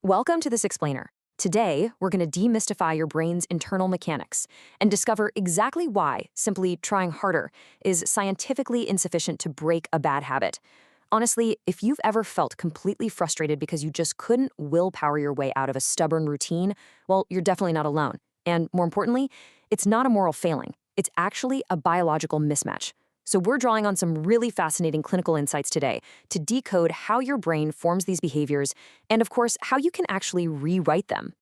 Welcome to this explainer. Today, we're going to demystify your brain's internal mechanics and discover exactly why simply trying harder is scientifically insufficient to break a bad habit. Honestly, if you've ever felt completely frustrated because you just couldn't willpower your way out of a stubborn routine, well, you're definitely not alone. And more importantly, it's not a moral failing. It's actually a biological mismatch. So we're drawing on some really fascinating clinical insights today to decode how your brain forms these behaviors and, of course, how you can actually rewrite them.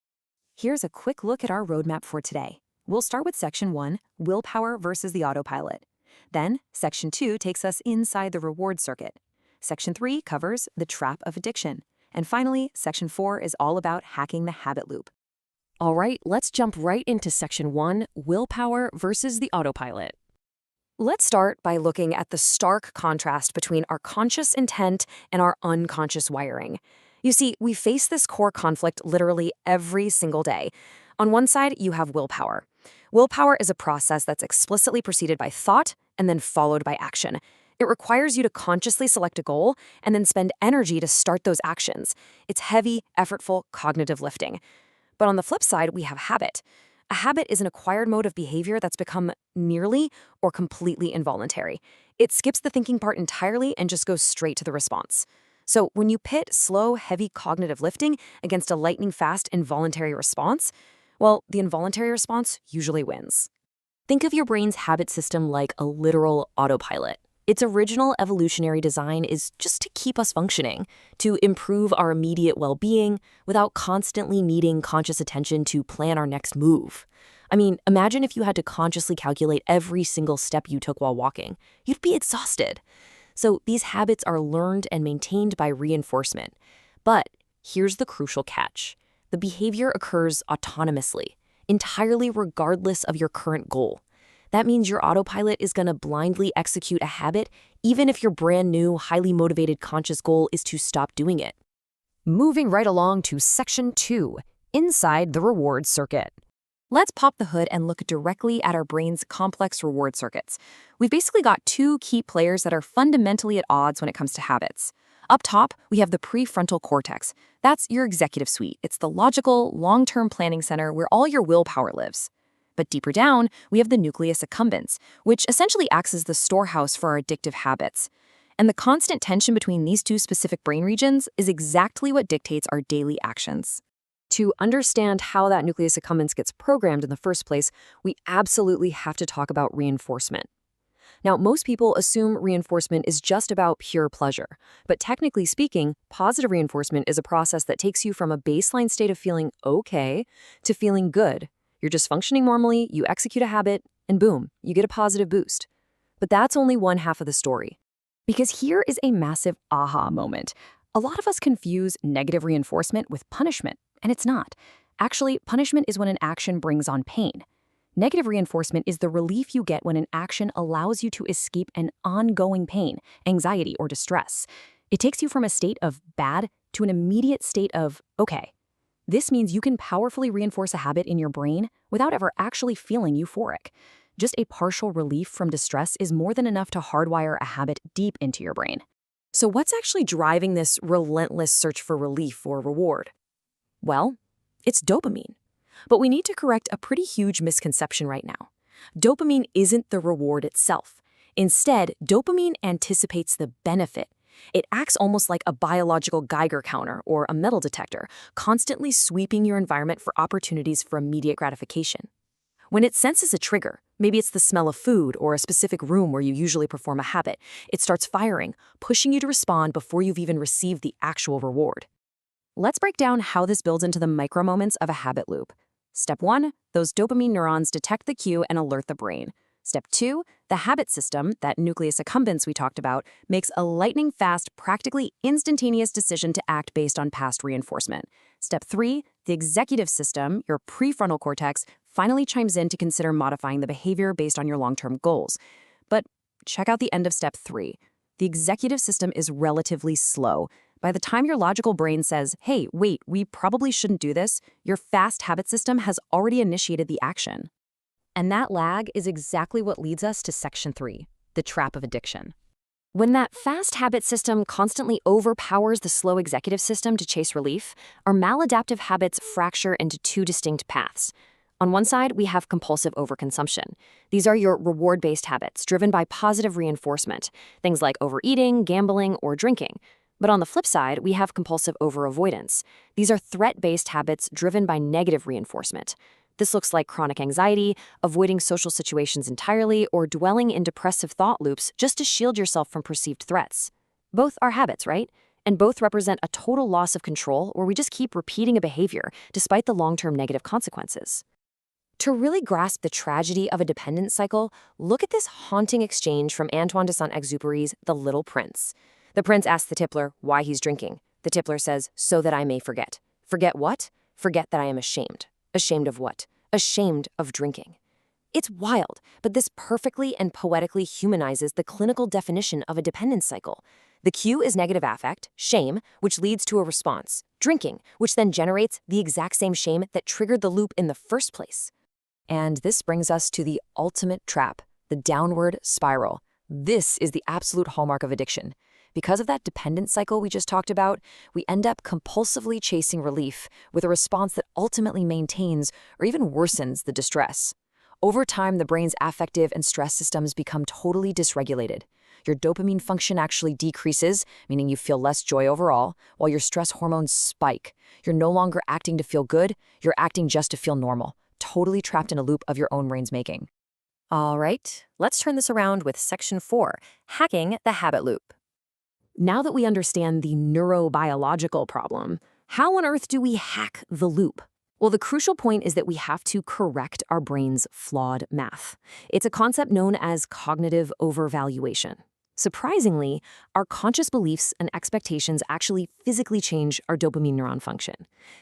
Here's a quick look at our roadmap for today. We'll start with Section 1, willpower versus the autopilot. Then, Section 2 takes us inside the reward circuit. Section 3 covers the trap of addiction. And finally, Section 4 is all about hacking the habit loop. All right, let's jump right into Section 1, willpower versus the autopilot. Let's start by looking at the stark contrast between our conscious intent and our unconscious wiring. You see, we face this core conflict literally every single day. On one side, you have willpower. Willpower is a process that's explicitly preceded by thought and then followed by action. It requires you to consciously select a goal and then spend energy to start those actions. It's heavy, effortful, cognitive lifting. But on the flip side, we have habit. A habit is an acquired mode of behavior that's become nearly or completely involuntary. It skips the thinking part entirely and just goes straight to the response. So when you pit slow, heavy cognitive lifting against a lightning-fast involuntary response, well, the involuntary response usually wins. Think of your brain's habit system like a literal autopilot. Its original evolutionary design is just to keep us functioning, to improve our immediate well-being without constantly needing conscious attention to plan our next move. I mean, imagine if you had to consciously calculate every single step you took while walking. You'd be exhausted. So these habits are learned and maintained by reinforcement. But here's the crucial catch. The behavior occurs autonomously, entirely regardless of your current goal. That means your autopilot is going to blindly execute a habit, even if your brand new, highly motivated conscious goal is to stop doing it. Moving right along to Section 2, inside the reward circuit. Let's pop the hood and look directly at our brain's complex reward circuits. We've basically got two key players that are fundamentally at odds when it comes to habits. Up top, we have the prefrontal cortex. That's your executive suite. It's the logical, long-term planning center where all your willpower lives. But deeper down, we have the nucleus accumbens, which essentially acts as the storehouse for our addictive habits. And the constant tension between these two specific brain regions is exactly what dictates our daily actions. To understand how that nucleus accumbens gets programmed in the first place, we absolutely have to talk about reinforcement. Now, most people assume reinforcement is just about pure pleasure, but technically speaking, positive reinforcement is a process that takes you from a baseline state of feeling okay to feeling good. You're just functioning normally, you execute a habit, and boom, you get a positive boost. But that's only one half of the story. Because here is a massive aha moment. A lot of us confuse negative reinforcement with punishment, and it's not. Actually, punishment is when an action brings on pain. Negative reinforcement is the relief you get when an action allows you to escape an ongoing pain, anxiety, or distress. It takes you from a state of bad to an immediate state of okay. This means you can powerfully reinforce a habit in your brain without ever actually feeling euphoric. Just a partial relief from distress is more than enough to hardwire a habit deep into your brain. So what's actually driving this relentless search for relief or reward? Well, it's dopamine. But we need to correct a pretty huge misconception right now. Dopamine isn't the reward itself. Instead, dopamine anticipates the benefit. It acts almost like a biological Geiger counter or a metal detector, constantly sweeping your environment for opportunities for immediate gratification. When it senses a trigger, maybe it's the smell of food or a specific room where you usually perform a habit, it starts firing, pushing you to respond before you've even received the actual reward. Let's break down how this builds into the micro moments of a habit loop. Step 1, those dopamine neurons detect the cue and alert the brain. Step 2, the habit system, that nucleus accumbens we talked about, makes a lightning-fast, practically instantaneous decision to act based on past reinforcement. Step 3, the executive system, your prefrontal cortex, finally chimes in to consider modifying the behavior based on your long-term goals. But check out the end of Step 3. The executive system is relatively slow. By the time your logical brain says, hey, wait, we probably shouldn't do this, your fast habit system has already initiated the action. And that lag is exactly what leads us to Section 3, the trap of addiction. When that fast habit system constantly overpowers the slow executive system to chase relief, our maladaptive habits fracture into two distinct paths. On one side, we have compulsive overconsumption. These are your reward-based habits driven by positive reinforcement, things like overeating, gambling, or drinking. But on the flip side, we have compulsive overavoidance. These are threat-based habits driven by negative reinforcement. This looks like chronic anxiety, avoiding social situations entirely, or dwelling in depressive thought loops just to shield yourself from perceived threats. Both are habits, right? And both represent a total loss of control where we just keep repeating a behavior despite the long-term negative consequences. To really grasp the tragedy of a dependence cycle, look at this haunting exchange from Antoine de Saint-Exupéry's The Little Prince. The prince asks the tippler why he's drinking. The tippler says, "So that I may forget." Forget what? Forget that I am ashamed. Ashamed of what? Ashamed of drinking. It's wild, but this perfectly and poetically humanizes the clinical definition of a dependence cycle. The cue is negative affect, shame, which leads to a response, drinking, which then generates the exact same shame that triggered the loop in the first place. And this brings us to the ultimate trap, the downward spiral. This is the absolute hallmark of addiction. Because of that dependence cycle we just talked about, we end up compulsively chasing relief with a response that ultimately maintains or even worsens the distress. Over time, the brain's affective and stress systems become totally dysregulated. Your dopamine function actually decreases, meaning you feel less joy overall, while your stress hormones spike. You're no longer acting to feel good, you're acting just to feel normal, totally trapped in a loop of your own brain's making. All right, let's turn this around with Section 4, Hacking the Habit Loop. Now that we understand the neurobiological problem, how on earth do we hack the loop? Well, the crucial point is that we have to correct our brain's flawed math. It's a concept known as cognitive overvaluation. Surprisingly, our conscious beliefs and expectations actually physically change our dopamine neuron function.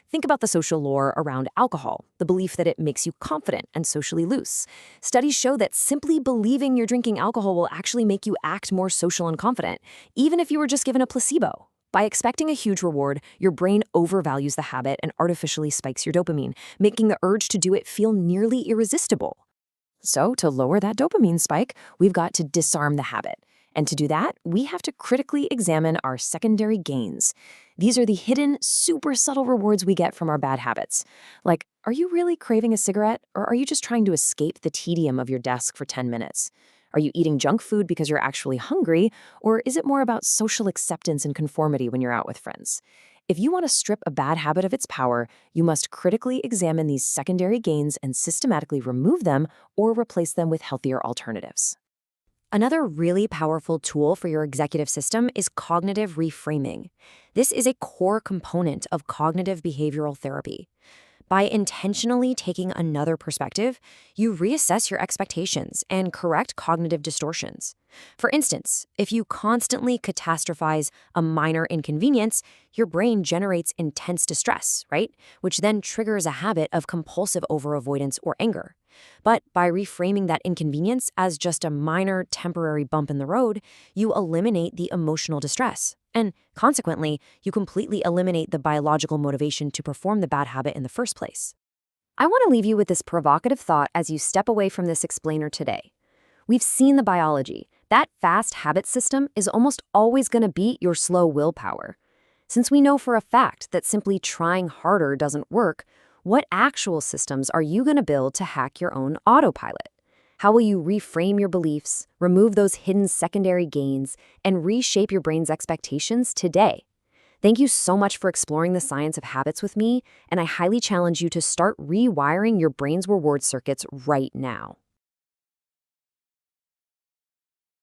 Think about the social lore around alcohol, the belief that it makes you confident and socially loose. Studies show that simply believing you're drinking alcohol will actually make you act more social and confident, even if you were just given a placebo. By expecting a huge reward, your brain overvalues the habit and artificially spikes your dopamine, making the urge to do it feel nearly irresistible. So, to lower that dopamine spike, we've got to disarm the habit. And to do that, we have to critically examine our secondary gains. These are the hidden, super subtle rewards we get from our bad habits. Like, are you really craving a cigarette, or are you just trying to escape the tedium of your desk for 10 minutes? Are you eating junk food because you're actually hungry, or is it more about social acceptance and conformity when you're out with friends? If you want to strip a bad habit of its power, you must critically examine these secondary gains and systematically remove them or replace them with healthier alternatives. Another really powerful tool for your executive system is cognitive reframing. This is a core component of cognitive behavioral therapy. By intentionally taking another perspective, you reassess your expectations and correct cognitive distortions. For instance, if you constantly catastrophize a minor inconvenience, your brain generates intense distress, right? Which then triggers a habit of compulsive overavoidance or anger. But by reframing that inconvenience as just a minor temporary bump in the road, you eliminate the emotional distress. And consequently, you completely eliminate the biological motivation to perform the bad habit in the first place. I want to leave you with this provocative thought as you step away from this explainer today. We've seen the biology. That fast habit system is almost always going to beat your slow willpower. Since we know for a fact that simply trying harder doesn't work, what actual systems are you going to build to hack your own autopilot? How will you reframe your beliefs, remove those hidden secondary gains, and reshape your brain's expectations today? Thank you so much for exploring the science of habits with me, and I highly challenge you to start rewiring your brain's reward circuits right now.